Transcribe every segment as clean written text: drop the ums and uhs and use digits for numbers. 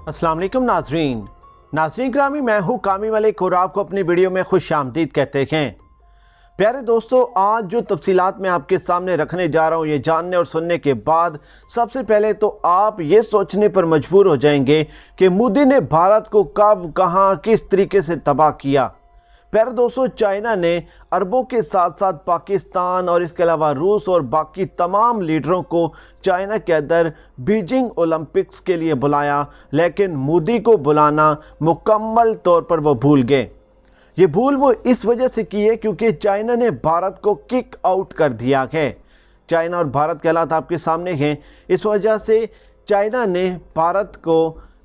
अस्सलाम वालेकुम नाजरीन ग्रामी, मैं हूँ कामी मलिक और आपको अपनी वीडियो में खुश आमदीद कहते हैं। प्यारे दोस्तों, आज जो तफसीलात मैं आपके सामने रखने जा रहा हूँ, ये जानने और सुनने के बाद सबसे पहले तो आप ये सोचने पर मजबूर हो जाएंगे कि मोदी ने भारत को कब, कहाँ, किस तरीके से तबाह किया। प्यारे दोस्तों, चाइना ने अरबों के साथ साथ पाकिस्तान और इसके अलावा रूस और बाकी तमाम लीडरों को चाइना के अंदर बीजिंग ओलंपिक्स के लिए बुलाया, लेकिन मोदी को बुलाना मुकम्मल तौर पर वो भूल गए। ये भूल वो इस वजह से की है क्योंकि चाइना ने भारत को किक आउट कर दिया है। चाइना और भारत के हालात आपके सामने हैं। इस वजह से चाइना ने भारत को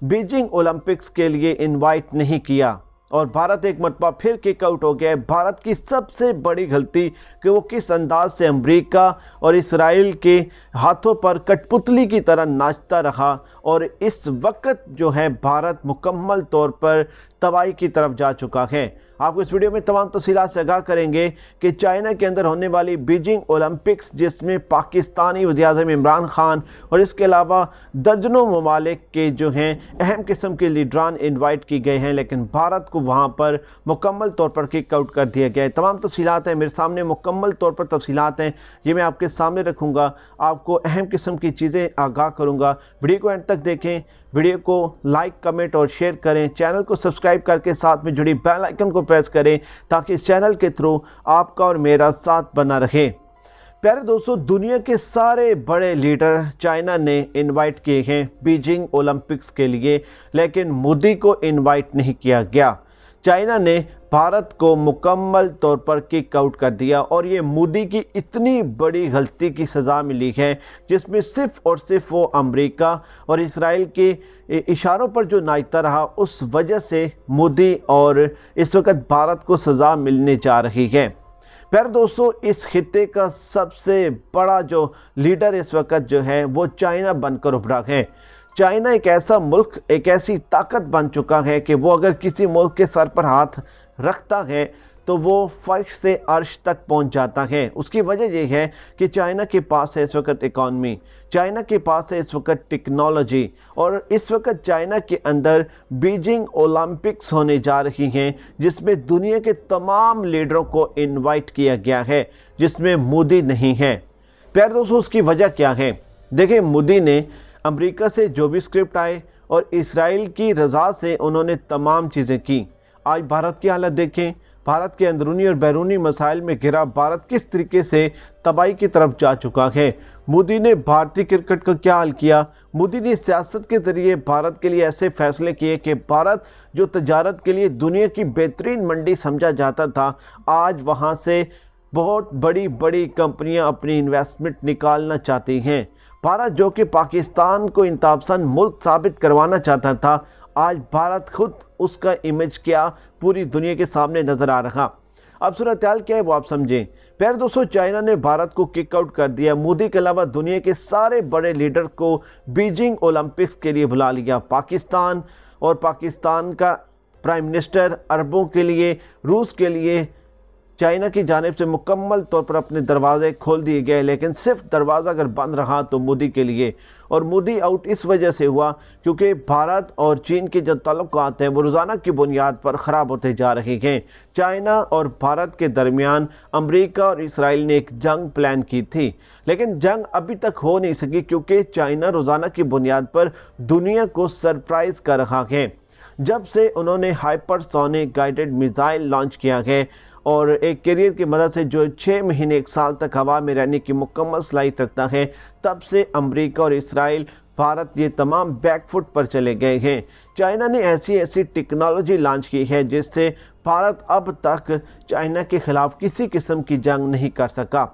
बीजिंग ओलंपिक्स के लिए इनवाइट नहीं किया और भारत एक मरतबा फिर किक आउट हो गया है। भारत की सबसे बड़ी गलती कि वो किस अंदाज से अमेरिका और इसराइल के हाथों पर कठपुतली की तरह नाचता रहा और इस वक्त जो है भारत मुकम्मल तौर पर तबाही की तरफ जा चुका है। आपको इस वीडियो में तमाम तफसीलात से आगाह करेंगे कि चाइना के अंदर होने वाली बीजिंग ओलंपिक्स, जिसमें पाकिस्तानी वज़ीर-ए-आज़म इमरान खान और इसके अलावा दर्जनों ममालिक के जो हैं अहम किस्म के लीडरान इनवाइट की गए हैं, लेकिन भारत को वहां पर मुकम्मल तौर पर किक आउट कर दिया गया है। तमाम तफसीलात हैं मेरे सामने, मुकम्मल तौर पर तफसीलात हैं, ये मैं आपके सामने रखूँगा। आपको अहम किस्म की चीज़ें आगाह करूँगा। वीडियो को एंड तक देखें, वीडियो को लाइक, कमेंट और शेयर करें। चैनल को सब्सक्राइब करके साथ में जुड़ी बेल आइकन को प्रेस करें ताकि इस चैनल के थ्रू आपका और मेरा साथ बना रहे। प्यारे दोस्तों, दुनिया के सारे बड़े लीडर चाइना ने इनवाइट किए हैं बीजिंग ओलंपिक्स के लिए, लेकिन मोदी को इनवाइट नहीं किया गया। चाइना ने भारत को मुकम्मल तौर पर किक आउट कर दिया और ये मोदी की इतनी बड़ी गलती की सज़ा मिली है, जिसमें सिर्फ़ और सिर्फ वो अमेरिका और इसराइल के इशारों पर जो नाचता रहा, उस वजह से मोदी और इस वक्त भारत को सज़ा मिलने जा रही है। प्यारे दोस्तों, इस खित्ते का सबसे बड़ा जो लीडर इस वक्त जो है वो चाइना बनकर उभरा है। चाइना एक ऐसा मुल्क, एक ऐसी ताकत बन चुका है कि वो अगर किसी मुल्क के सर पर हाथ रखता है तो वो फर्श से अर्श तक पहुंच जाता है। उसकी वजह यह है कि चाइना के पास है इस वक्त इकॉनमी, चाइना के पास है इस वक्त टेक्नोलॉजी, और इस वक्त चाइना के अंदर बीजिंग ओलंपिक्स होने जा रही हैं, जिसमें दुनिया के तमाम लीडरों को इनवाइट किया गया है, जिसमें मोदी नहीं है। प्यारे दोस्तों, उसकी वजह क्या है? देखिए, मोदी ने अमेरिका से जो भी स्क्रिप्ट आए और इसराइल की रज़ा से उन्होंने तमाम चीज़ें की। आज भारत की हालत देखें, भारत के अंदरूनी और बैरूनी मसाइल में घिरा भारत किस तरीके से तबाही की तरफ जा चुका है। मोदी ने भारतीय क्रिकेट का क्या हाल किया। मोदी ने सियासत के ज़रिए भारत के लिए ऐसे फैसले किए कि भारत जो तजारत के लिए दुनिया की बेहतरीन मंडी समझा जाता था, आज वहाँ से बहुत बड़ी बड़ी कंपनियाँ अपनी इन्वेस्टमेंट निकालना चाहती हैं। भारत जो कि पाकिस्तान को इंताबपसंद मुल्क साबित करवाना चाहता था, आज भारत खुद उसका इमेज क्या पूरी दुनिया के सामने नज़र आ रहा। अब सूरत हाल क्या है वो आप समझें। प्यारे दोस्तों, चाइना ने भारत को किक आउट कर दिया। मोदी के अलावा दुनिया के सारे बड़े लीडर को बीजिंग ओलंपिक्स के लिए बुला लिया। पाकिस्तान और पाकिस्तान का प्राइम मिनिस्टर अरबों के लिए, रूस के लिए चाइना की जानिब से मुकम्मल तौर पर अपने दरवाजे खोल दिए गए, लेकिन सिर्फ दरवाज़ा अगर बंद रहा तो मोदी के लिए। और मोदी आउट इस वजह से हुआ क्योंकि भारत और चीन के जो ताल्लुकात हैं वो रोज़ाना की बुनियाद पर ख़राब होते जा रहे हैं। चाइना और भारत के दरमियान अमेरिका और इसराइल ने एक जंग प्लान की थी, लेकिन जंग अभी तक हो नहीं सकी क्योंकि चाइना रोज़ाना की बुनियाद पर दुनिया को सरप्राइज़ कर रहा है। जब से उन्होंने हाइपरसोनिक गाइडेड मिसाइल लॉन्च किया है और एक कैरियर की मदद से जो 6 महीने 1 साल तक हवा में रहने की मुकम्मल सलाहियत रखता है, तब से अमेरिका और इसराइल, भारत ये तमाम बैकफुट पर चले गए हैं। चाइना ने ऐसी टेक्नोलॉजी लॉन्च की है जिससे भारत अब तक चाइना के ख़िलाफ़ किसी किस्म की जंग नहीं कर सका।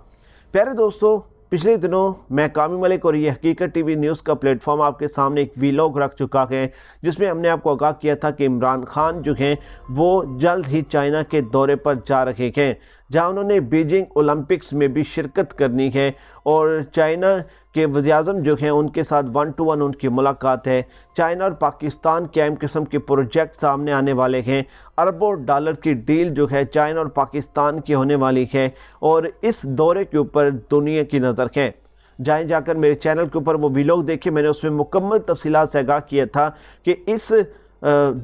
प्यारे दोस्तों, पिछले दिनों मैं कामी मलिक और ये हकीकत टीवी न्यूज़ का प्लेटफॉर्म आपके सामने एक वीलॉग रख चुका है, जिसमें हमने आपको आगाह किया था कि इमरान खान जो हैं वो जल्द ही चाइना के दौरे पर जा रहे हैं, जहां उन्होंने बीजिंग ओलंपिक्स में भी शिरकत करनी है और चाइना के वज़ीर-ए-आज़म जो हैं उनके साथ 1 to 1 उनकी मुलाकात है। चाइना और पाकिस्तान के अहम किस्म के प्रोजेक्ट सामने आने वाले हैं। अरबों डॉलर की डील जो है चाइना और पाकिस्तान की होने वाली है और इस दौरे के ऊपर दुनिया की नज़र है। جائیں جا کر میرے چینل کے اوپر وہ ویلوگ دیکھیں، میں نے اس میں مکمل تفصیلات سے آگاہ کیا تھا کہ اس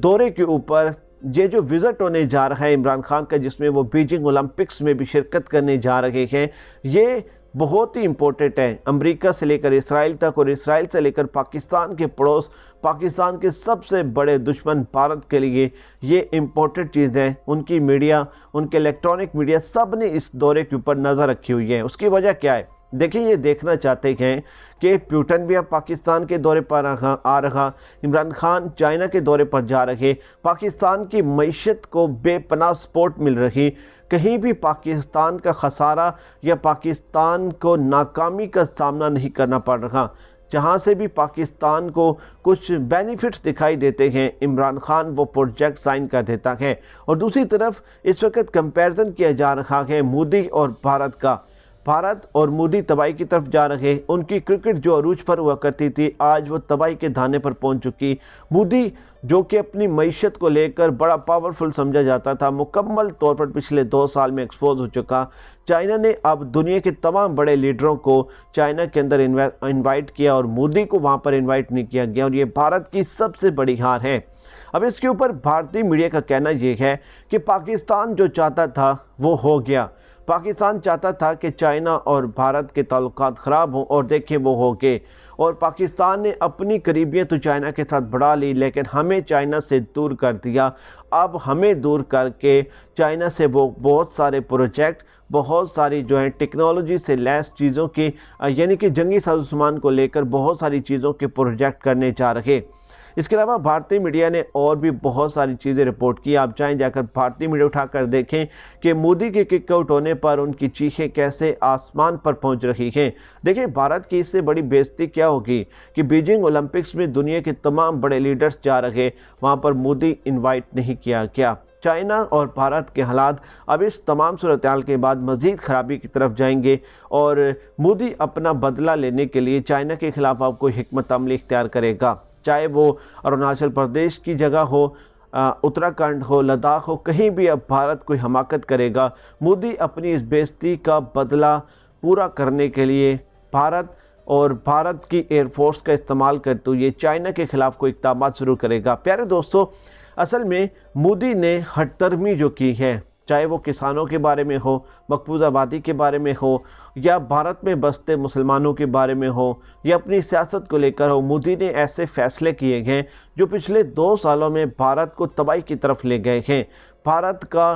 دورے کے اوپر یہ جو وزٹ ہونے جا رہا ہے عمران خان کا، جس میں وہ بیجنگ اولمپکس میں بھی شرکت کرنے جا رہے ہیں، یہ بہت ہی امپورٹنٹ ہے امریکہ سے لے کر اسرائیل تک، اور اسرائیل سے لے کر پاکستان کے پڑوس، پاکستان کے سب سے بڑے دشمن بھارت کے لیے یہ امپورٹنٹ چیز ہے۔ ان کی میڈیا، ان کے الیکٹرانک میڈیا سب نے اس دورے کے اوپر نظر رکھی ہوئی ہے۔ اس کی وجہ کیا ہے؟ دیکھیں، یہ دیکھنا چاہتے ہیں کہ پیوٹن بھی اب پاکستان کے دورے پر آ رہا، عمران خان چائنا کے دورے پر جا رہے، پاکستان کی معیشت کو بے پناہ سپورٹ مل رہی، کہیں بھی پاکستان کا خسارہ یا پاکستان کو ناکامی کا سامنا نہیں کرنا پڑ رہا، جہاں سے بھی پاکستان کو کچھ بینیفٹس دکھائی دیتے ہیں عمران خان وہ پروجیکٹ سائن کر دیتا ہے۔ اور دوسری طرف اس وقت کمپیرزن کیا جا رہا ہے مودی اور بھارت کا۔ بھارت اور مودی تباہی کی طرف جا رہے، ان کی کرکٹ جو عروج پر ہوا کرتی تھی آج وہ تباہی کے دھانے پر پہنچ چکی۔ مودی جو کہ اپنی معیشت کو لے کر بڑا پاورفل سمجھا جاتا تھا، مکمل طور پر پچھلے 2 سال میں ایکسپوز ہو چکا۔ چائنا نے اب دنیا کے تمام بڑے لیڈروں کو چائنا کے اندر انوائٹ کیا اور مودی کو وہاں پر انوائٹ نہیں کیا گیا، اور یہ بھارت کی سب سے بڑی ہار ہے۔ اب اس کے اوپر بھارتی میڈیا کا کہنا یہ ہے کہ پاکستان جو چاہتا تھا وہ ہو گیا۔ پاکستان چاہتا تھا کہ چائنا اور بھارت کے تعلقات خراب ہوں، اور دیکھیں وہ ہو گئے، اور پاکستان نے اپنی قریبیت تو چائنا کے ساتھ بڑھا لی، لیکن ہمیں چائنا سے دور کر دیا۔ اب ہمیں دور کر کے چائنا سے وہ بہت سارے پروجیکٹ، بہت ساری جو ہیں ٹیکنالوجی سے لیس چیزوں کی، یعنی کہ جنگی ساز و سامان کو لے کر بہت ساری چیزوں کے پروجیکٹ کرنے جا رہے۔ اس کے علاوہ بھارتی میڈیا نے اور بھی بہت ساری چیزیں رپورٹ کی۔ آپ چاہیں جا کر بھارتی میڈیا اٹھا کر دیکھیں کہ مودی کے کک آؤٹ ہونے پر ان کی چیخیں کیسے آسمان پر پہنچ رہی ہیں۔ دیکھیں، بھارت کی اس سے بڑی بے عزتی کیا ہوگی کہ بیجنگ اولمپکس میں دنیا کے تمام بڑے لیڈرز جا رہے، وہاں پر مودی انوائٹ نہیں کیا گیا۔ چائنا اور بھارت کے حالات اب اس تمام صورتحال کے بعد مزید خرابی کی طرف جائیں گے، اور مودی اپنا بدلہ لینے کے لیے چائنا کے خلاف اب کوئی حکمت عملی اختیار کرے گا، چاہے وہ اروناچل پردیش کی جگہ ہو، اتراکھنڈ ہو، لداخ ہو، کہیں بھی اب بھارت کوئی حماقت کرے گا۔ مودی اپنی اس بے عزتی کا بدلہ پورا کرنے کے لیے بھارت کی ایئر فورس کا استعمال کرتے ہوئے چائنا کے خلاف کوئی اقدامات شروع کرے گا۔ پیارے دوستو، اصل میں مودی نے ہٹ درمی جو کی ہے، چاہے وہ کسانوں کے بارے میں ہو، مقبوضہ آبادی کے بارے میں ہو، یا بھارت میں بستے مسلمانوں کے بارے میں ہو، یا اپنی سیاست کو لے کر ہو، مودی نے ایسے فیصلے کیے ہیں جو پچھلے 2 سالوں میں بھارت کو تباہی کی طرف لے گئے ہیں۔ بھارت کا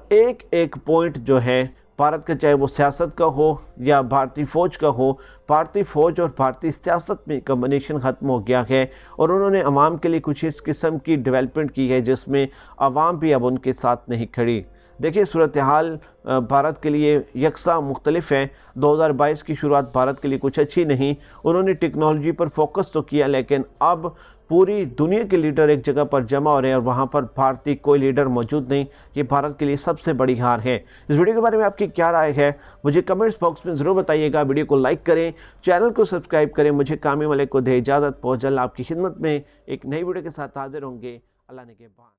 ایک ایک پوائنٹ جو ہے، بھارت کا چاہے وہ سیاست کا ہو یا بھارتی فوج کا ہو، بھارتی فوج اور بھارتی سیاست میں کمبینیشن ختم ہو گیا ہے، اور انہوں نے عوام کے لیے کچھ اس قسم کی ڈیولپمنٹ کی ہے جس میں عوام بھی اب ان کے ساتھ نہیں کھڑی۔ دیکھیں، صورتحال بھارت کے لیے یکساں مختلف ہے۔ 2022 کی شروعات بھارت کے لیے کچھ اچھی نہیں۔ انہوں نے ٹیکنالوجی پر فوکس تو کیا، لیکن اب پوری دنیا کے لیڈر ایک جگہ پر جمع ہو رہے ہیں اور وہاں پر بھارتی کوئی لیڈر موجود نہیں۔ یہ بھارت کے لیے سب سے بڑی ہار ہے۔ اس ویڈیو کے بارے میں آپ کی کیا رائے ہے مجھے کمنٹس باکس میں ضرور بتائیے گا۔ ویڈیو کو لائک کریں، چینل کو سبسکرائب کریں۔ مجھے کامی ملک کو دے اجازت، بہت جلد آپ کی خدمت میں ایک نئی ویڈیو کے ساتھ حاضر ہوں گے۔ اللہ نے کے بعد